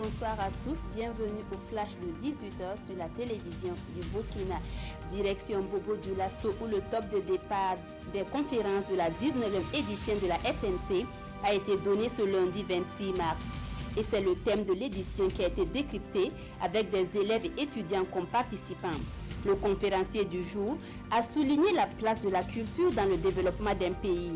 bonsoir à tous. Bienvenue au flash de 18h sur la télévision du Burkina. Direction Bobo Dioulasso où le top de départ des conférences de la 19e édition de la SNC a été donné ce lundi 26 mars. Et c'est le thème de l'édition qui a été décrypté avec des élèves et étudiants comme participants. Le conférencier du jour a souligné la place de la culture dans le développement d'un pays.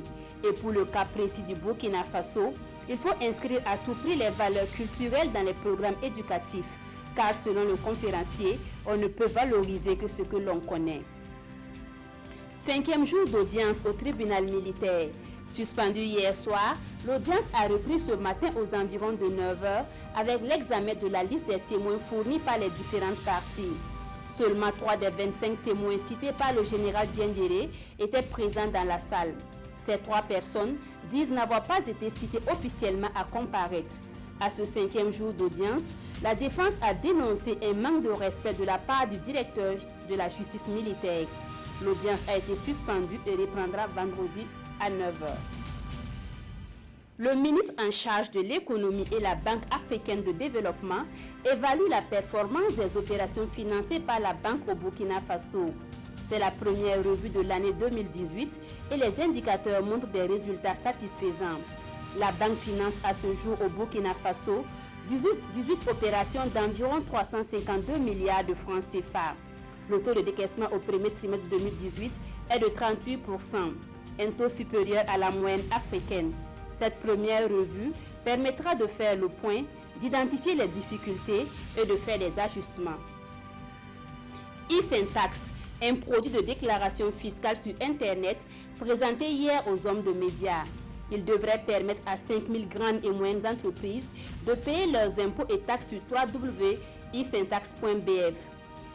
Et pour le cas précis du Burkina Faso, il faut inscrire à tout prix les valeurs culturelles dans les programmes éducatifs, car selon le conférencier, on ne peut valoriser que ce que l'on connaît. 5e jour d'audience au tribunal militaire. Suspendu hier soir, l'audience a repris ce matin aux environs de 9h avec l'examen de la liste des témoins fournis par les différentes parties. Seulement 3 des 25 témoins cités par le général Diendéré étaient présents dans la salle. Ces 3 personnes disent n'avoir pas été citées officiellement à comparaître. À ce 5e jour d'audience, la défense a dénoncé un manque de respect de la part du directeur de la justice militaire. L'audience a été suspendue et reprendra vendredi à 9h. Le ministre en charge de l'économie et la Banque africaine de développement évalue la performance des opérations financées par la banque au Burkina Faso. C'est la première revue de l'année 2018 et les indicateurs montrent des résultats satisfaisants. La banque finance à ce jour au Burkina Faso 18 opérations d'environ 352 milliards de francs CFA. Le taux de décaissement au premier trimestre 2018 est de 38%, un taux supérieur à la moyenne africaine. Cette première revue permettra de faire le point, d'identifier les difficultés et de faire des ajustements. e-Syntax, un produit de déclaration fiscale sur Internet présenté hier aux hommes de médias. Il devrait permettre à 5000 grandes et moyennes entreprises de payer leurs impôts et taxes sur www.esyntax.bf.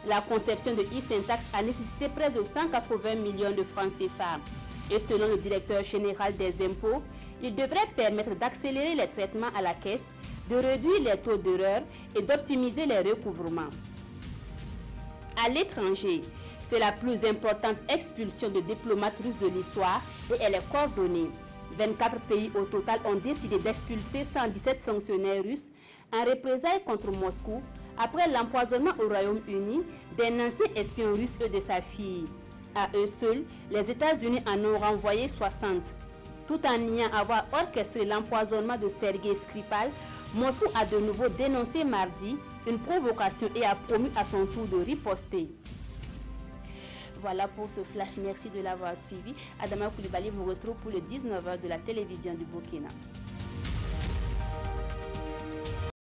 La conception de e-Syntax a nécessité près de 180 millions de francs CFA. Et selon le directeur général des impôts, il devrait permettre d'accélérer les traitements à la caisse, de réduire les taux d'erreur et d'optimiser les recouvrements. À l'étranger, c'est la plus importante expulsion de diplomates russes de l'histoire et elle est coordonnée. 24 pays au total ont décidé d'expulser 117 fonctionnaires russes en représailles contre Moscou après l'empoisonnement au Royaume-Uni d'un ancien espion russe et de sa fille. À eux seuls, les États-Unis en ont renvoyé 60. Tout en niant avoir orchestré l'empoisonnement de Sergei Skripal, Moscou a de nouveau dénoncé mardi une provocation et a promis à son tour de riposter. Voilà pour ce flash, merci de l'avoir suivi. Adama Koulibaly vous retrouve pour le 19h de la télévision du Burkina.